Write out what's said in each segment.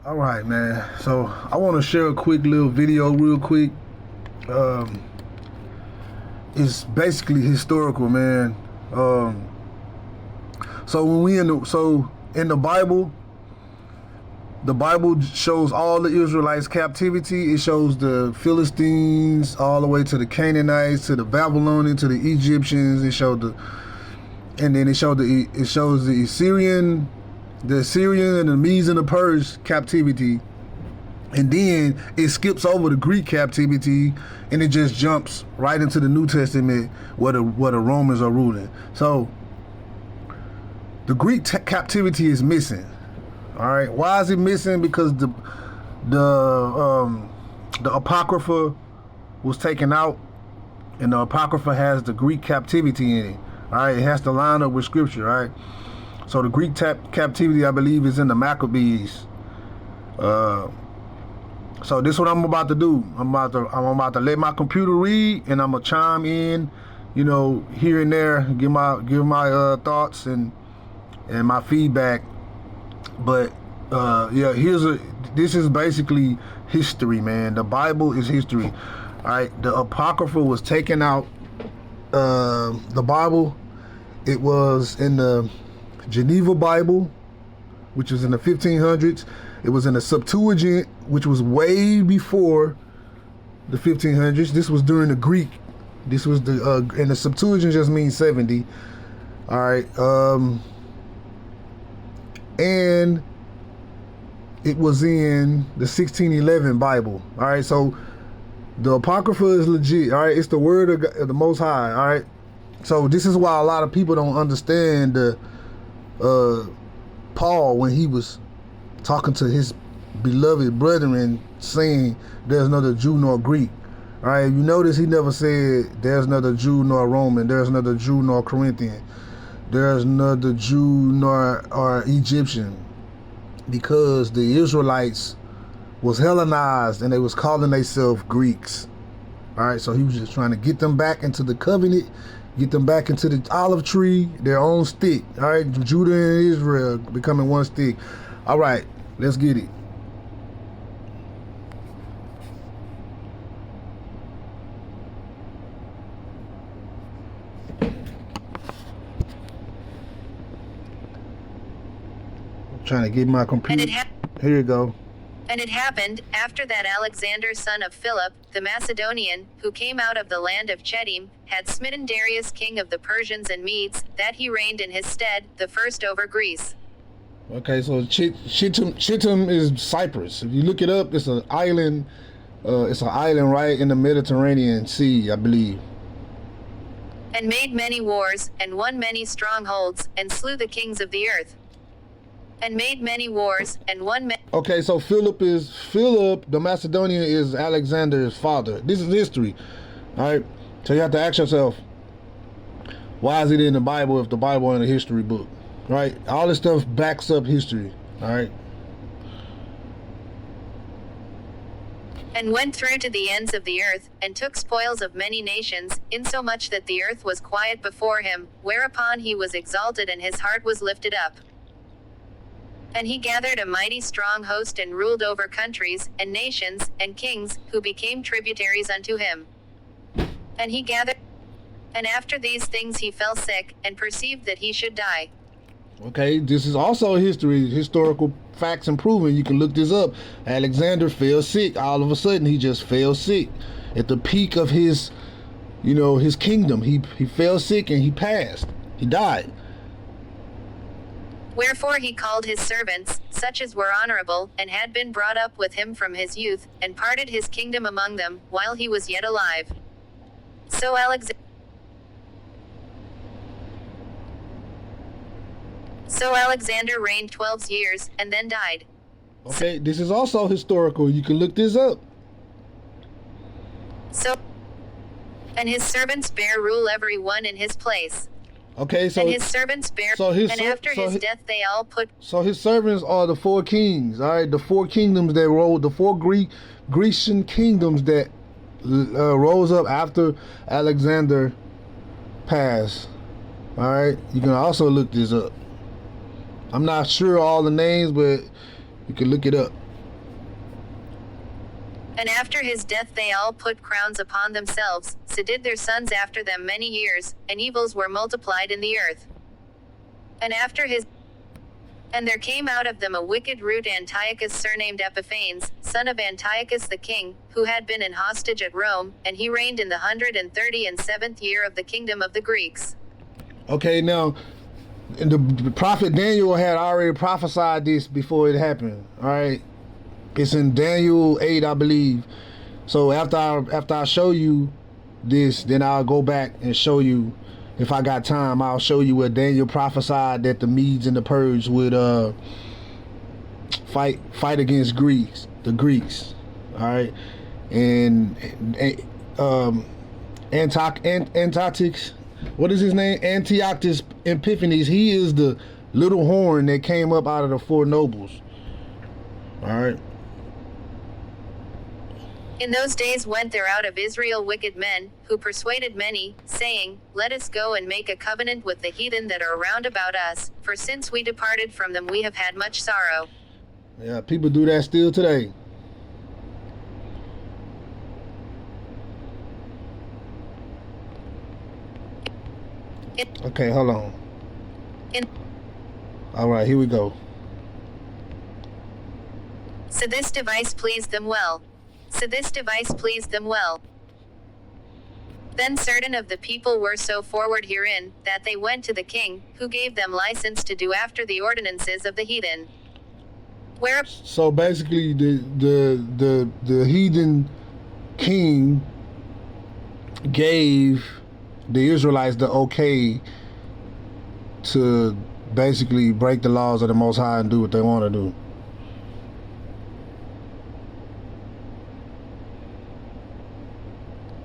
All right, man. So I want to share a quick little video, real quick. It's basically historical, man. So when we in the Bible shows all the Israelites' captivity. It shows the Philistines all the way to the Canaanites, to the Babylonians, to the Egyptians. It shows the Assyrian and the Medes and the Persian captivity. And then it skips over the Greek captivity and it just jumps right into the New Testament where the Romans are ruling. So the Greek captivity is missing. All right, why is it missing? Because the Apocrypha was taken out, and the Apocrypha has the Greek captivity in it. All right, it has to line up with Scripture. All right, so the Greek captivity, I believe, is in the Maccabees. So this is what I'm about to do. I'm about to let my computer read, and I'm gonna chime in, here and there, give my thoughts and my feedback. But yeah, this is basically history, man. The Bible is history. All right, the Apocrypha was taken out. The Bible, it was in the Geneva Bible, which was in the 1500s. It was in the Septuagint, which was way before the 1500s. This was during the Greek. This was and the Septuagint just means 70. All right. And it was in the 1611 Bible. All right. So the Apocrypha is legit. All right. It's the word of the Most High. All right. So this is why a lot of people don't understand Paul when he was talking to his beloved brethren, saying there's neither Jew nor Greek. All right, you notice he never said there's neither Jew nor Roman, there's neither Jew nor Corinthian, there's neither Jew nor Egyptian, because the Israelites was Hellanized and they was calling themselves Greeks. All right, so he was just trying to get them back into the covenant, get them back into the olive tree, their own stick. All right, Judah and Israel becoming one stick. All right, let's get it. I'm trying to get my computer. Here you go. And it happened, after that Alexander son of Philip, the Macedonian, who came out of the land of Chedim, had smitten Darius king of the Persians and Medes, that he reigned in his stead, the first over Greece. Okay, so Chedim is Cyprus. If you look it up, it's an island. It's an island right in the Mediterranean Sea, I believe. And made many wars, and won many strongholds, and slew the kings of the earth. And made many wars, and won many... Okay, so Philip, the Macedonian, is Alexander's father. This is history. All right, so you have to ask yourself, why is it in the Bible if the Bible ain't a history book? Right, all this stuff backs up history. All right. And went through to the ends of the earth, and took spoils of many nations, insomuch that the earth was quiet before him, whereupon he was exalted and his heart was lifted up. And he gathered a mighty strong host and ruled over countries, and nations, and kings, who became tributaries unto him. And he gathered, and after these things he fell sick, and perceived that he should die. Okay, this is also history, historical facts and proven. You can look this up. Alexander fell sick. All of a sudden, he just fell sick. At the peak of his, his kingdom, he fell sick and he passed. He died. Wherefore he called his servants, such as were honorable, and had been brought up with him from his youth, and parted his kingdom among them, while he was yet alive. So Alexander reigned 12 years, and then died. Okay, this is also historical. You can look this up. And his servants bare rule every one in his place. Okay, so and his servants bare, and after his death they all put. So his servants are the four kings. All right, the four kingdoms that rose, the four Grecian kingdoms that rose up after Alexander passed. All right, you can also look this up. I'm not sure all the names, but you can look it up. And after his death they all put crowns upon themselves, so did their sons after them many years, and evils were multiplied in the earth. And there came out of them a wicked root, Antiochus surnamed Epiphanes, son of Antiochus the king, who had been an hostage at Rome, and he reigned in the 137th year of the kingdom of the Greeks. Okay, now, the prophet Daniel had already prophesied this before it happened, all right? It's in Daniel 8, I believe. So after I show you this, then I'll go back and show you, if I got time, I'll show you where Daniel prophesied that the Medes and the Persians would fight against the Greeks. All right, and Antiochus, what is his name? Antiochus Epiphanes. He is the little horn that came up out of the four nobles. All right. In those days went there out of Israel wicked men, who persuaded many, saying, Let us go and make a covenant with the heathen that are round about us, for since we departed from them we have had much sorrow. Yeah, people do that still today. Okay, hold on. All right, here we go. So this device pleased them well. Then certain of the people were so forward herein, that they went to the king, who gave them license to do after the ordinances of the heathen. So basically, the heathen king gave the Israelites the okay to basically break the laws of the Most High and do what they want to do.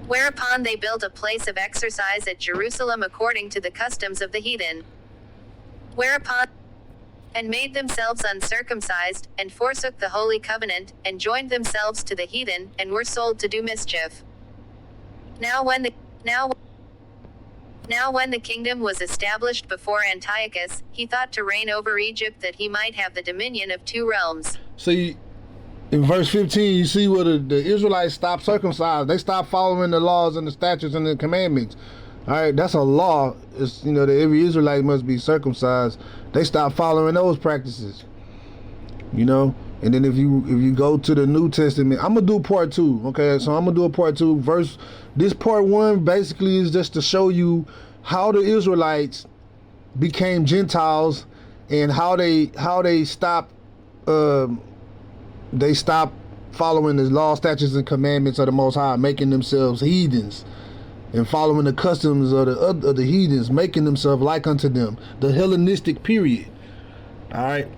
Whereupon they built a place of exercise at Jerusalem according to the customs of the heathen. And made themselves uncircumcised, and forsook the holy covenant, and joined themselves to the heathen, and were sold to do mischief. Now when the kingdom was established before Antiochus, he thought to reign over Egypt, that he might have the dominion of two realms. See, in verse 15, you see where the Israelites stopped circumcised. They stopped following the laws and the statutes and the commandments. All right, that's a law. It's, that every Israelite must be circumcised. They stopped following those practices. And then if you go to the New Testament, I'm gonna do part 2. Okay, so I'm gonna do a part 2. This part 1 basically is just to show you how the Israelites became Gentiles and how they stopped. They stopped following the law, statutes, and commandments of the Most High, making themselves heathens, and following the customs of the heathens, making themselves like unto them. The Hellenistic period. All right.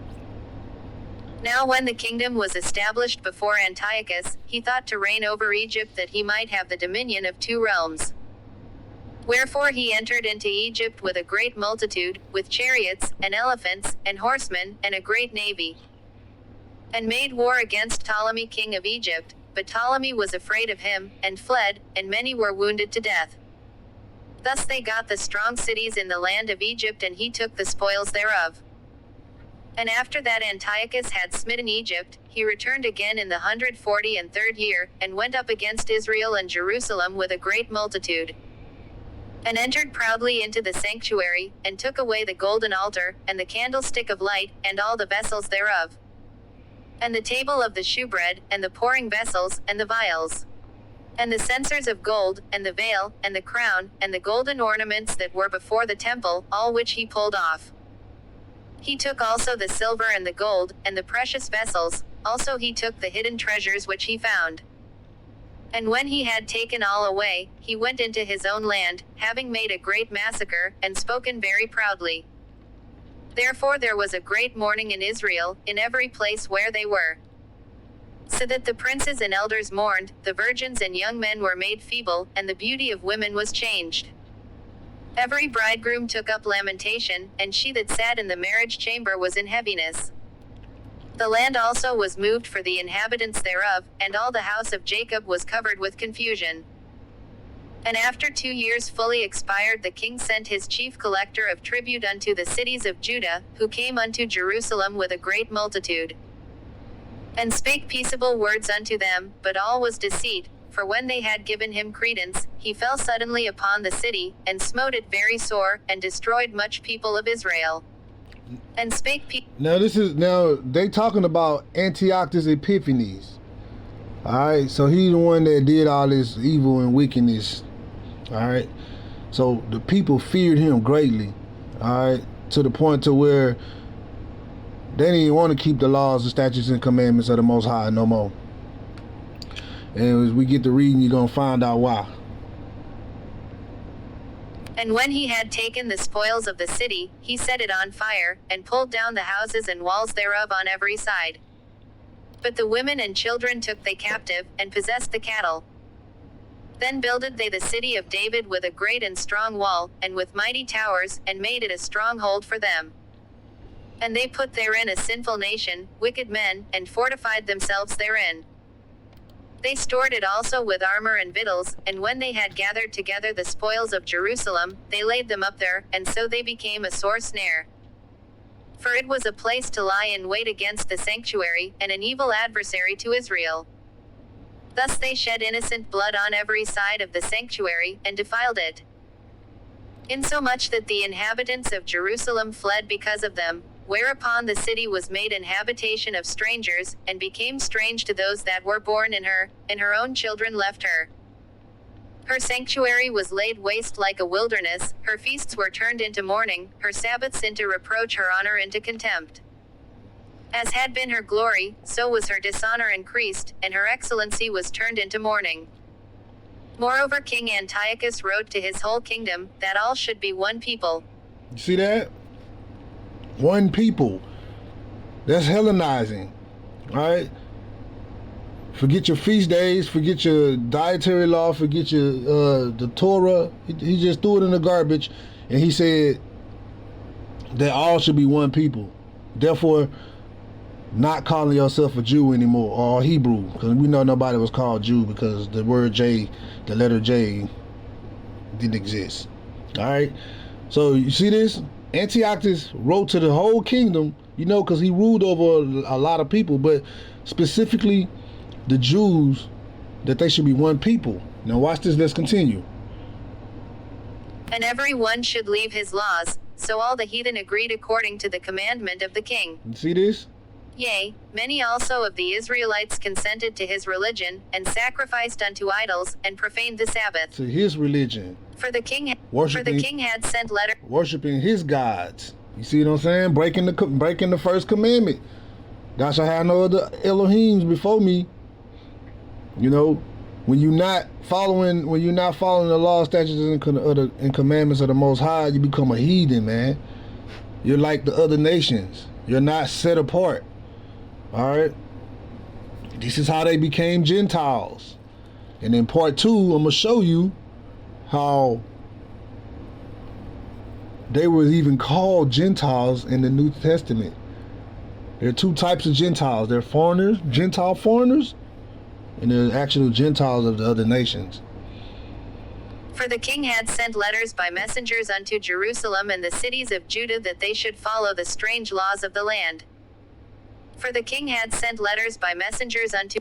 Now when the kingdom was established before Antiochus, he thought to reign over Egypt, that he might have the dominion of two realms. Wherefore he entered into Egypt with a great multitude, with chariots, and elephants, and horsemen, and a great navy. And made war against Ptolemy king of Egypt, but Ptolemy was afraid of him, and fled, and many were wounded to death. Thus they got the strong cities in the land of Egypt, and he took the spoils thereof. And after that Antiochus had smitten Egypt, he returned again in the 143rd year, and went up against Israel and Jerusalem with a great multitude. And entered proudly into the sanctuary, and took away the golden altar, and the candlestick of light, and all the vessels thereof. And the table of the shewbread, and the pouring vessels, and the vials. And the censers of gold, and the veil, and the crown, and the golden ornaments that were before the temple, all which he pulled off. He took also the silver and the gold, and the precious vessels, also he took the hidden treasures which he found. And when he had taken all away, he went into his own land, having made a great massacre, and spoken very proudly. Therefore there was a great mourning in Israel, in every place where they were. So that the princes and elders mourned, the virgins and young men were made feeble, and the beauty of women was changed. Every bridegroom took up lamentation, and she that sat in the marriage chamber was in heaviness. The land also was moved for the inhabitants thereof, and all the house of Jacob was covered with confusion. And after 2 years fully expired, the king sent his chief collector of tribute unto the cities of Judah, who came unto Jerusalem with a great multitude. and spake peaceable words unto them, but all was deceit. For when they had given him credence, he fell suddenly upon the city, and smote it very sore, and destroyed much people of Israel. And spake Now they talking about Antiochus Epiphanes. Alright, so he's the one that did all this evil and wickedness. Alright. So the people feared him greatly. Alright. To the point to where they didn't even want to keep the laws, the statutes, and commandments of the Most High no more. And as we get to reading, you're going to find out why. And when he had taken the spoils of the city, he set it on fire, and pulled down the houses and walls thereof on every side. But the women and children took they captive, and possessed the cattle. Then builded they the city of David with a great and strong wall, and with mighty towers, and made it a stronghold for them. And they put therein a sinful nation, wicked men, and fortified themselves therein. They stored it also with armor and victuals, and when they had gathered together the spoils of Jerusalem, they laid them up there, and so they became a sore snare. For it was a place to lie in wait against the sanctuary, and an evil adversary to Israel. Thus they shed innocent blood on every side of the sanctuary, and defiled it. Insomuch that the inhabitants of Jerusalem fled because of them, whereupon the city was made an habitation of strangers, and became strange to those that were born in her, and her own children left her. Her sanctuary was laid waste like a wilderness, her feasts were turned into mourning, her Sabbaths into reproach, her honor into contempt. As had been her glory, so was her dishonor increased, and her excellency was turned into mourning. Moreover, King Antiochus wrote to his whole kingdom, that all should be one people. You see that? One people. That's Hellenizing. Alright? Forget your feast days, forget your dietary law, forget your the Torah. He just threw it in the garbage, and he said that all should be one people. Therefore, not calling yourself a Jew anymore, or Hebrew, because we know nobody was called Jew because the word J, the letter J, didn't exist. Alright? So you see this? Antiochus wrote to the whole kingdom, because he ruled over a lot of people, but specifically the Jews, that they should be one people. Now watch this, let's continue. And every one should leave his laws, so all the heathen agreed according to the commandment of the king. You see this? Yea, many also of the Israelites consented to his religion, and sacrificed unto idols, and profaned the Sabbath. To his religion. For the king had sent letters. Worshiping his gods. You see what I'm saying? Breaking the first commandment. Thou shalt have no other Elohims before me. When you're not following the law, statutes, and commandments of the Most High, you become a heathen, man. You're like the other nations. You're not set apart. All right. This is how they became Gentiles. And in part 2, I'm gonna show you how they were even called Gentiles in the New Testament. There are 2 types of Gentiles. They're foreigners, Gentile foreigners, and they're actual Gentiles of the other nations. For the king had sent letters by messengers unto Jerusalem and the cities of Judah that they should follow the strange laws of the land. For the king had sent letters by messengers unto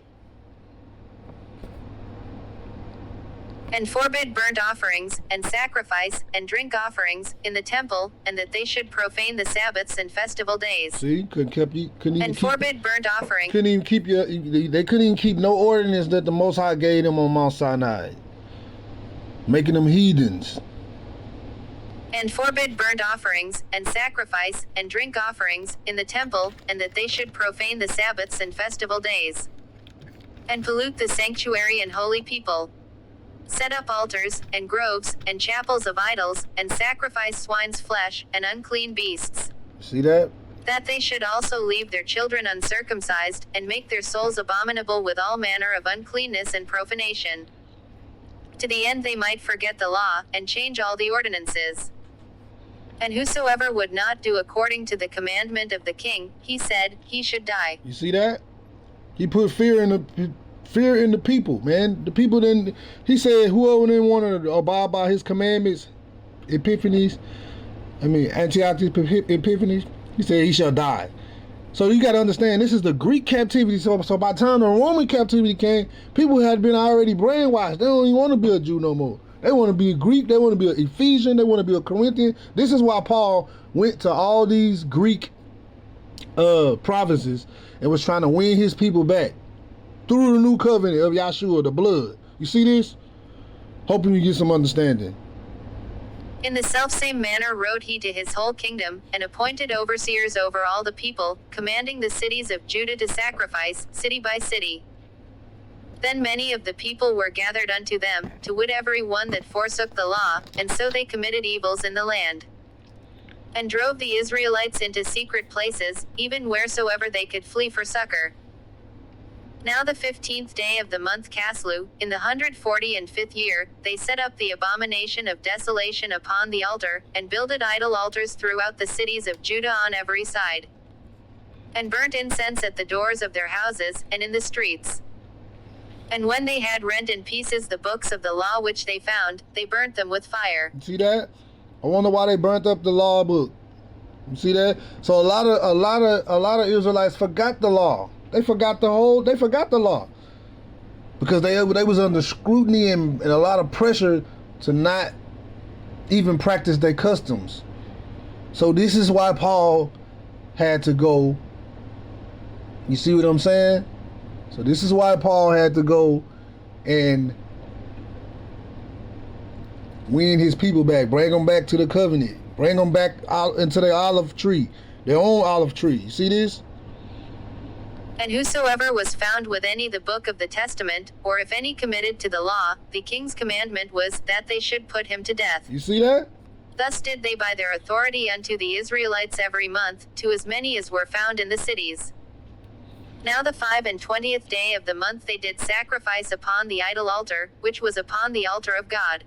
and forbid burnt offerings, and sacrifice, and drink offerings, in the temple, and that they should profane the Sabbaths and festival days. See, forbid burnt offerings. They couldn't even keep no ordinance that the Most High gave them on Mount Sinai, making them heathens. And forbid burnt offerings, and sacrifice, and drink offerings, in the temple, and that they should profane the Sabbaths and festival days, and pollute the sanctuary and holy people. Set up altars, and groves, and chapels of idols, and sacrifice swine's flesh, and unclean beasts. See that? That they should also leave their children uncircumcised, and make their souls abominable with all manner of uncleanness and profanation, to the end they might forget the law, and change all the ordinances. And whosoever would not do according to the commandment of the king, he said, he should die. You see that? He put fear in the people, man. The people didn't. He said, whoever didn't want to abide by his commandments, Antiochus Epiphanes, he said he shall die. So you got to understand, this is the Greek captivity. So by the time the Roman captivity came, people had been already brainwashed. They don't even want to be a Jew no more. They want to be a Greek. They want to be an Ephesian. They want to be a Corinthian. This is why Paul went to all these Greek provinces and was trying to win his people back through the new covenant of Yahshua, the blood. You see this? Hoping you get some understanding. In the selfsame manner wrote he to his whole kingdom, and appointed overseers over all the people, commanding the cities of Judah to sacrifice, city by city. Then many of the people were gathered unto them, to wit every one that forsook the law, and so they committed evils in the land. And drove the Israelites into secret places, even wheresoever they could flee for succor. Now the 15th day of the month Caslu, in the 145th year, they set up the abomination of desolation upon the altar, and builded idol altars throughout the cities of Judah on every side. And burnt incense at the doors of their houses, and in the streets. And when they had rent in pieces the books of the law which they found, they burnt them with fire. See that? I wonder why they burnt up the law book. You see that? So a lot of Israelites forgot the law. They forgot the law. Because they was under scrutiny and a lot of pressure to not even practice their customs. So this is why Paul had to go. You see what I'm saying? So this is why Paul had to go and win his people back, bring them back to the covenant, bring them back out into their olive tree, their own olive tree. You see this? And whosoever was found with any the book of the testament, or if any committed to the law, the king's commandment was, that they should put him to death. You see that? Thus did they by their authority unto the Israelites every month, to as many as were found in the cities. Now the 25th day of the month they did sacrifice upon the idol altar, which was upon the altar of God.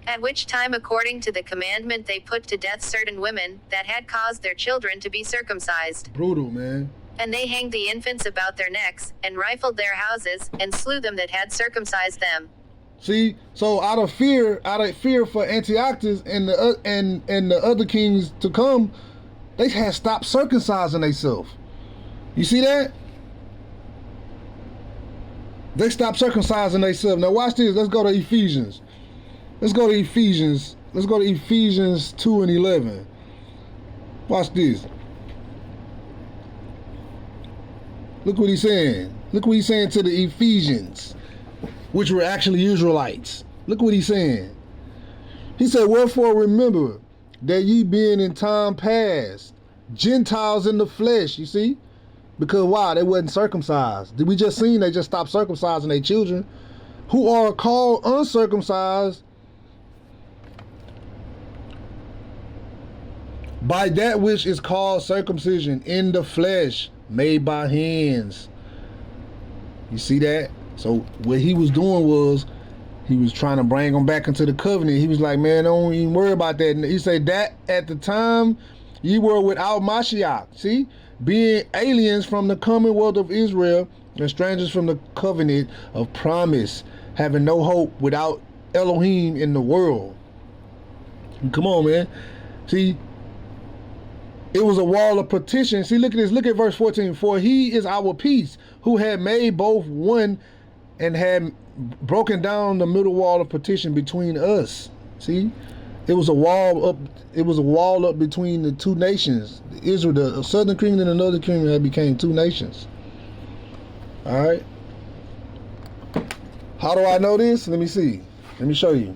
At which time according to the commandment they put to death certain women, that had caused their children to be circumcised. Brutal, man. And they hanged the infants about their necks, and rifled their houses, and slew them that had circumcised them. See, so out of fear for Antiochus and the other kings to come, they had stopped circumcising themselves. You see that? They stopped circumcising themselves. Now watch this. Let's go to Ephesians. Let's go to Ephesians 2 and 11. Watch this. Look what he's saying. Look what he's saying to the Ephesians, which were actually Israelites. Look what he's saying. He said, wherefore remember that ye being in time past, Gentiles in the flesh, you see? Because why? They wasn't circumcised. Did we just seen they just stopped circumcising their children, who are called uncircumcised by that which is called circumcision in the flesh, made by hands. You see that? So what he was doing was he was trying to bring them back into the covenant. He was like, man, don't even worry about that. And he said that at the time ye were without Mashiach. See? Being aliens from the commonwealth of Israel and strangers from the covenant of promise, having no hope without Elohim in the world. Come on, man. See? It was a wall of partition. See, look at this. Look at verse 14. For he is our peace, who had made both one and had broken down the middle wall of partition between us. See? It was a wall up. It was a wall up between the two nations. Israel, the southern kingdom and the northern kingdom, had became two nations. All right. How do I know this? Let me see. Let me show you.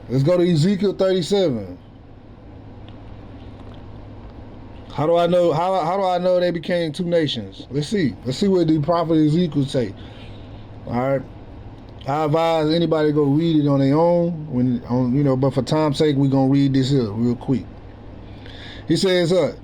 Let's go to Ezekiel 37. How do I know? How do I know they became two nations? Let's see. Let's see what the prophet Ezekiel say. All right. I advise anybody to go read it on their own. But for time's sake, we're gonna read this here real quick. He says, look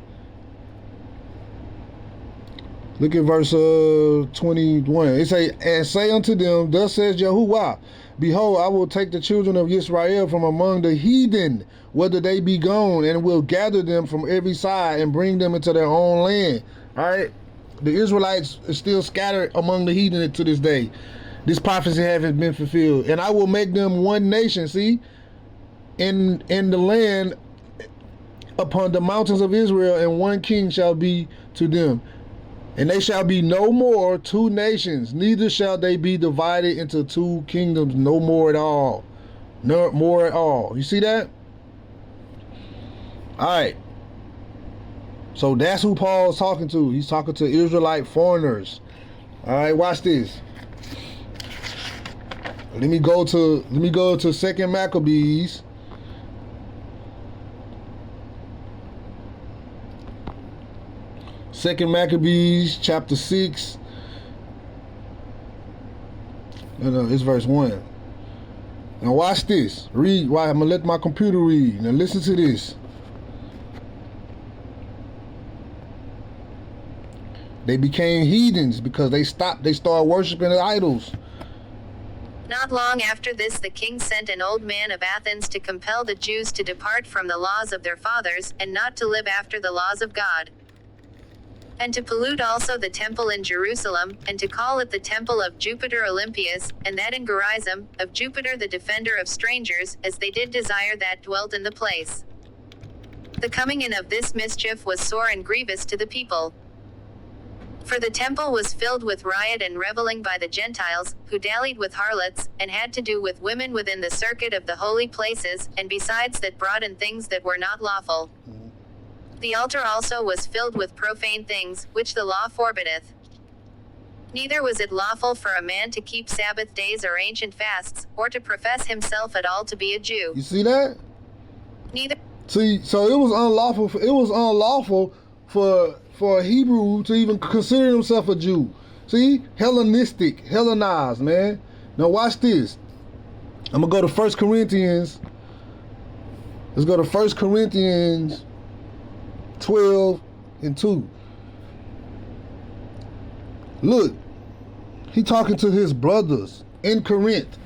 at verse 21. It say, and say unto them, thus says Yahuwah, behold, I will take the children of Yisra'EL from among the heathen, whether they be gone, and will gather them from every side and bring them into their own land. All right. the Israelites are still scattered among the heathen to this day. This prophecy haven't been fulfilled. And I will make them one nation, see, in the land upon the mountains of Israel, and one king shall be to them. And they shall be no more two nations, neither shall they be divided into two kingdoms, no more at all. No more at all. You see that? All right. So that's who Paul's talking to. He's talking to Israelite foreigners. All right, watch this. Let me go to 2 Maccabees. Second Maccabees chapter 6. No, it's verse 1. Now watch this. Read. Why? I'm gonna let my computer read. Now listen to this. They became heathens because they started worshiping the idols. Not long after this, the king sent an old man of Athens to compel the Jews to depart from the laws of their fathers, and not to live after the laws of God. And to pollute also the temple in Jerusalem, and to call it the temple of Jupiter Olympius, and that in Gerizim, of Jupiter the defender of strangers, as they did desire that dwelt in the place. The coming in of this mischief was sore and grievous to the people. For the temple was filled with riot and reveling by the Gentiles, who dallied with harlots, and had to do with women within the circuit of the holy places, and besides that brought in things that were not lawful. The altar also was filled with profane things, which the law forbiddeth. Neither was it lawful for a man to keep Sabbath days or ancient fasts, or to profess himself at all to be a Jew. You see that? Neither. See, so it was unlawful. It was unlawful for a Hebrew to even consider himself a Jew. See, Hellenized, man. Now watch this. I'm gonna go to 1 Corinthians. Let's go to 1 Corinthians 12 and 2. Look, he talking to his brothers in Corinth.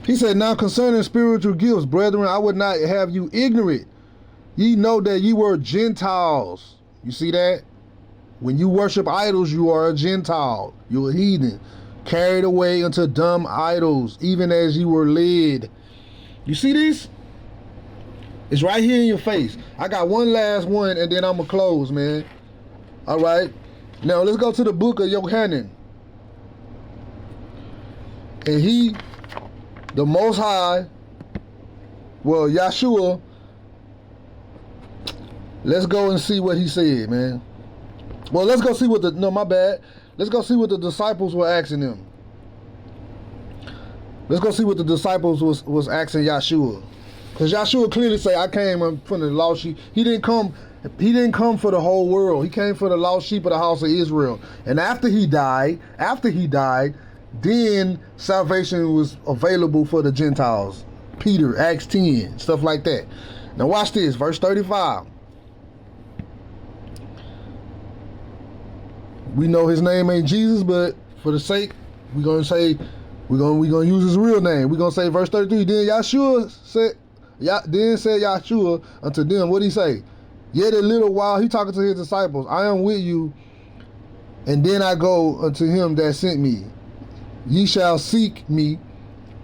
He said, now concerning spiritual gifts, brethren, I would not have you ignorant. Ye know that ye were Gentiles. You see that? When you worship idols, you are a Gentile. You're a heathen. Carried away unto dumb idols, even as ye were led. You see this? It's right here in your face. I got one last one, and then I'm going to close, man. All right? Now, let's go to the book of Yohanan. And he, the Most High, well, Yahshua, let's go and see what he said, man. Well, let's go see what Let's go see what the disciples were asking him. Let's go see what the disciples was asking Yahshua. Because Yahshua clearly say, I came from the lost sheep. He didn't come for the whole world. He came for the lost sheep of the house of Israel. And after he died, then salvation was available for the Gentiles. Peter, Acts 10, stuff like that. Now watch this, verse 35. We know his name ain't Jesus, but for the sake, we're gonna use his real name. We're gonna say verse 33. Then said Yahshua unto them, what did he say? Yet a little while, he talking to his disciples, I am with you, and then I go unto him that sent me. Ye shall seek me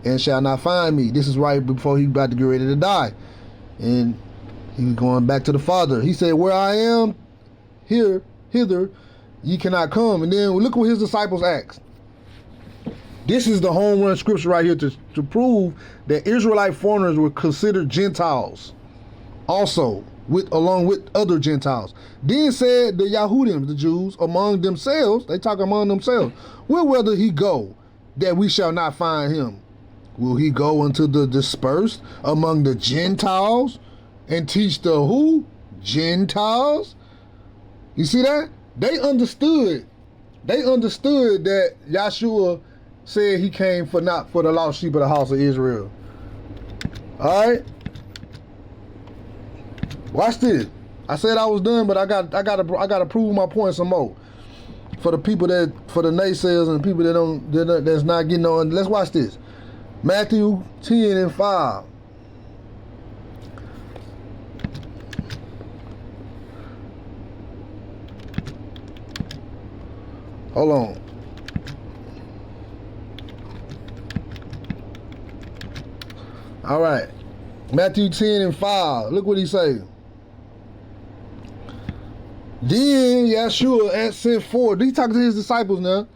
and shall not find me. This is right before he about to get ready to die. And he was going back to the Father. He said, where I am, hither, ye cannot come. And then look what his disciples asked. This is the home run scripture right here to prove that Israelite foreigners were considered Gentiles also, along with other Gentiles. Then said the Yahudim, the Jews, among themselves, they talk among themselves, where will he go that we shall not find him? Will he go unto the dispersed among the Gentiles and teach the who? Gentiles? You see that? They understood that Yahshua said he came not for the lost sheep of the house of Israel. All right, watch this. I said I was done, but I gotta prove my point some more for the naysayers and the people that's not getting on. Let's watch this. Matthew 10 and 5. Hold on. All right. Matthew 10:5. Look what he say. Then Yahshua sent forth. He talking to his disciples now,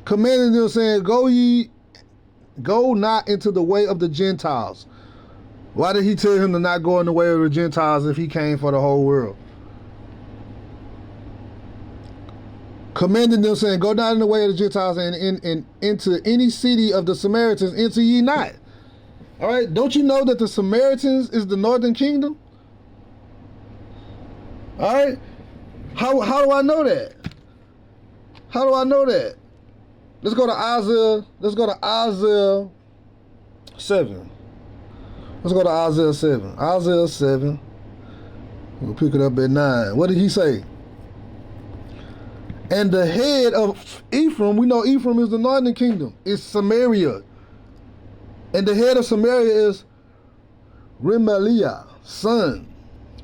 commanding them, saying, Go not into the way of the Gentiles. Why did he tell him to not go in the way of the Gentiles if he came for the whole world? Commanding them, saying, Go not in the way of the Gentiles, and into any city of the Samaritans enter ye not. All right, don't you know that the Samaritans is the northern kingdom? All right, how do I know that? How do I know that? Let's go to Isaiah. Let's go to Isaiah 7. Let's go to Isaiah 7. Isaiah 7. We'll pick it up at 9. What did he say? And the head of Ephraim, we know Ephraim is the northern kingdom, is Samaria. And the head of Samaria is Remaliah's son.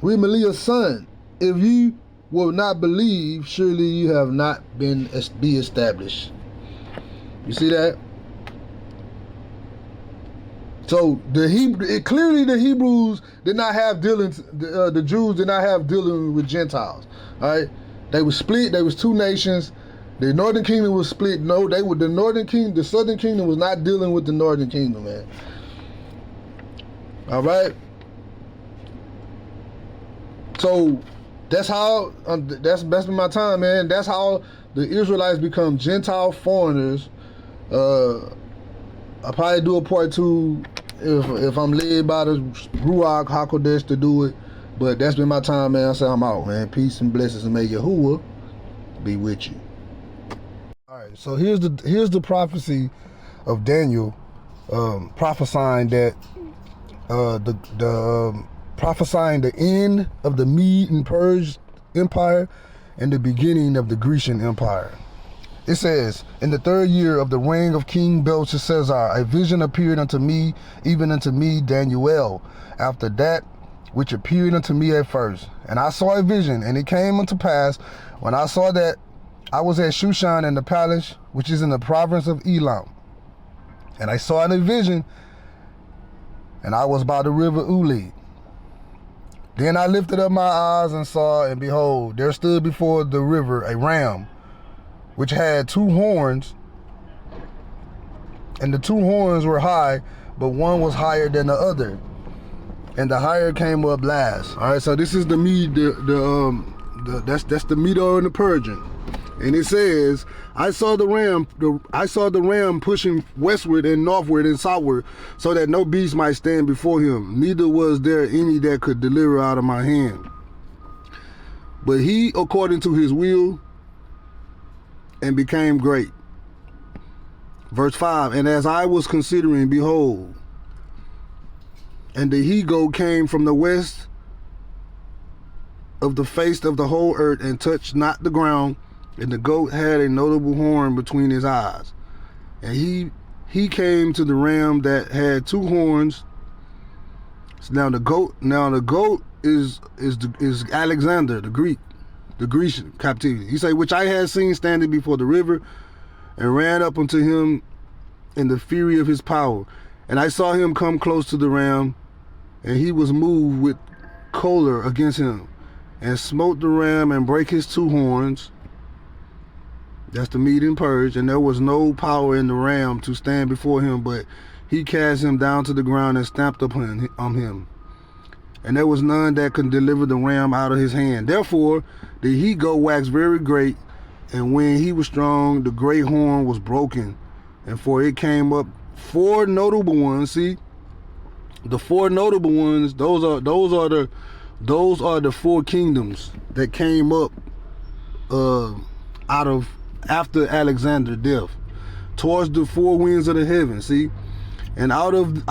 Remaliah's son. If you will not believe, surely you have not be established. You see that? So clearly the Hebrews did not have dealings. The Jews did not have dealing with Gentiles. All right, they were split. They was two nations. The northern kingdom was split. No, they were the northern kingdom. The southern kingdom was not dealing with the northern kingdom, man. All right. So that's how. That's been my time, man. That's how the Israelites become Gentile foreigners. I'll probably do a part 2 if I'm led by the Ruach HaKodesh to do it. But that's been my time, man. I say I'm out, man. Peace and blessings, and may Yahuwah be with you. All right, so here's the prophecy of Daniel, prophesying that prophesying the end of the Mede and Persian Empire and the beginning of the Grecian Empire. It says, in the 3rd year of the reign of King Belshazzar, a vision appeared unto me, even unto me, Daniel, after that which appeared unto me at first. And I saw a vision, and it came unto pass, when I saw that I was at Shushan in the palace, which is in the province of Elam. And I saw in a vision, and I was by the river Uli. Then I lifted up my eyes and saw, and behold, there stood before the river a ram, which had 2 horns, and the 2 horns were high, but one was higher than the other, and the higher came up last. All right, so this is the Mede, that's the Medo and the Persian, and it says, I saw the ram pushing westward and northward and southward, so that no beast might stand before him. Neither was there any that could deliver out of my hand. But he, according to his will, and became great. Verse 5, and as I was considering, behold, and the he-goat came from the west of the face of the whole earth, and touched not the ground, and the goat had a notable horn between his eyes. And he came to the ram that had 2 horns. So now the goat is Alexander, the Greek. The Grecian captivity. He say, which I had seen standing before the river, and ran up unto him in the fury of his power. And I saw him come close to the ram, and he was moved with choler against him, and smote the ram and brake his 2 horns. That's the Mede and Purge. And there was no power in the ram to stand before him, but he cast him down to the ground and stamped upon him. And there was none that could deliver the ram out of his hand. Therefore the he-goat waxed very great, and when he was strong, the great horn was broken. And for it came up 4 notable ones. See, the 4 notable ones, those are the 4 kingdoms that came up out of after Alexander's death, towards the 4 winds of the heaven. See, and out of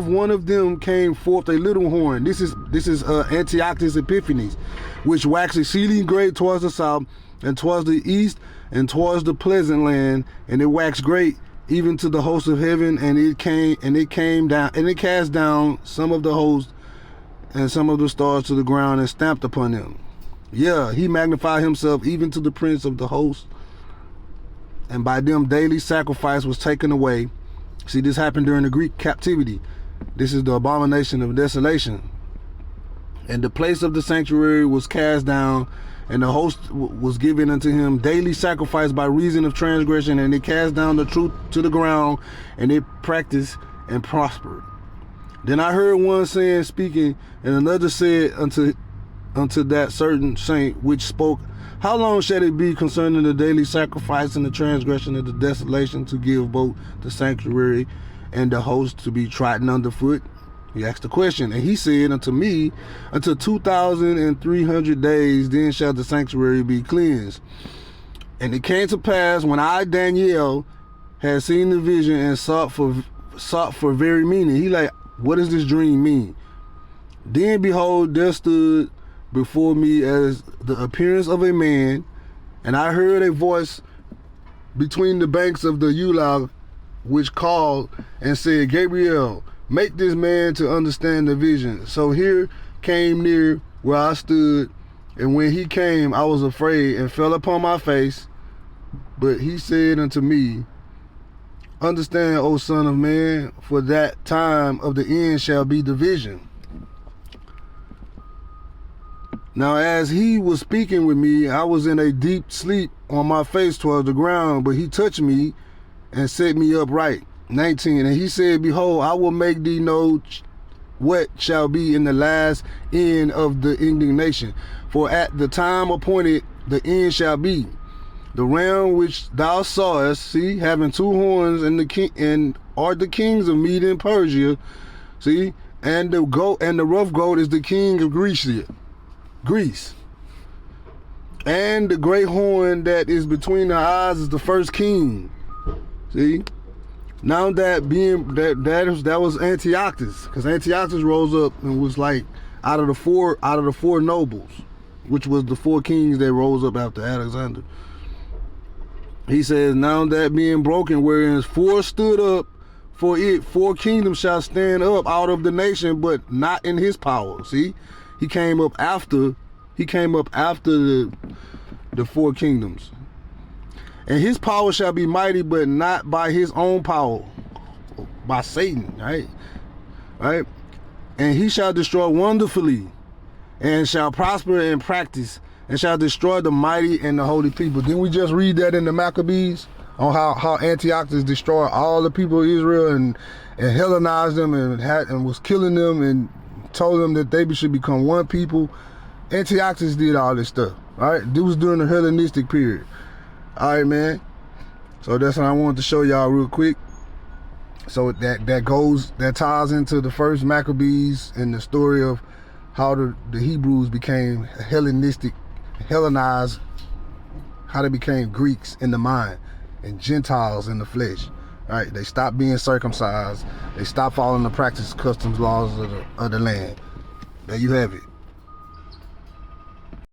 one of them came forth a little horn. This is Antiochus Epiphanes, which waxed exceeding great towards the south, and towards the east, and towards the pleasant land, and it waxed great even to the host of heaven, and it came down, and it cast down some of the host and some of the stars to the ground, and stamped upon them. Yeah, he magnified himself even to the prince of the host and by them daily sacrifice was taken away. See, this happened during the Greek captivity. This is the abomination of desolation. And the place of the sanctuary was cast down, and the host was given unto him daily sacrifice by reason of transgression, and they cast down the truth to the ground, and they practiced and prospered. Then I heard one saying, speaking, and another said unto that certain saint which spoke, how long shall it be concerning the daily sacrifice and the transgression of the desolation, to give both the sanctuary and the host to be trodden underfoot? He asked the question, and he said unto me, until 2,300 days, then shall the sanctuary be cleansed. And it came to pass, when I, Daniel, had seen the vision and sought for very meaning. He like, what does this dream mean? Then behold, there stood before me as the appearance of a man, and I heard a voice between the banks of the Yisra'EL, which called and said, Gabriel, make this man to understand the vision. So here came near where I stood, and when he came, I was afraid and fell upon my face. But he said unto me, understand, O son of man, for that time of the end shall be the vision. Now as he was speaking with me, I was in a deep sleep on my face toward the ground, but he touched me and set me upright. 19, and he said, behold, I will make thee know what shall be in the last end of the indignation. For at the time appointed, the end shall be. The ram which thou sawest, see, having two horns, and are the kings of Media and Persia, see, and the rough goat is the king of Greece. And the great horn that is between the eyes is the first king. See? Now that was Antiochus, because Antiochus rose up and was like out of the four nobles, which was the four kings that rose up after Alexander. He says, now that being broken, wherein four stood up, for it 4 kingdoms shall stand up out of the nation, but not in his power. See, he came up after the 4 kingdoms. And his power shall be mighty, but not by his own power, by Satan, right? And he shall destroy wonderfully, and shall prosper in practice, and shall destroy the mighty and the holy people. Didn't we just read that in the Maccabees on how Antiochus destroyed all the people of Israel and Hellanized them and was killing them and told them that they should become one people? Antiochus did all this stuff, right? This was during the Hellenistic period. All right, man. So that's what I wanted to show y'all real quick. So that ties into the first Maccabees and the story of how the Hebrews became Hellenized, how they became Greeks in the mind and Gentiles in the flesh. All right, they stopped being circumcised. They stopped following the practice, customs, laws of the land. There you have it.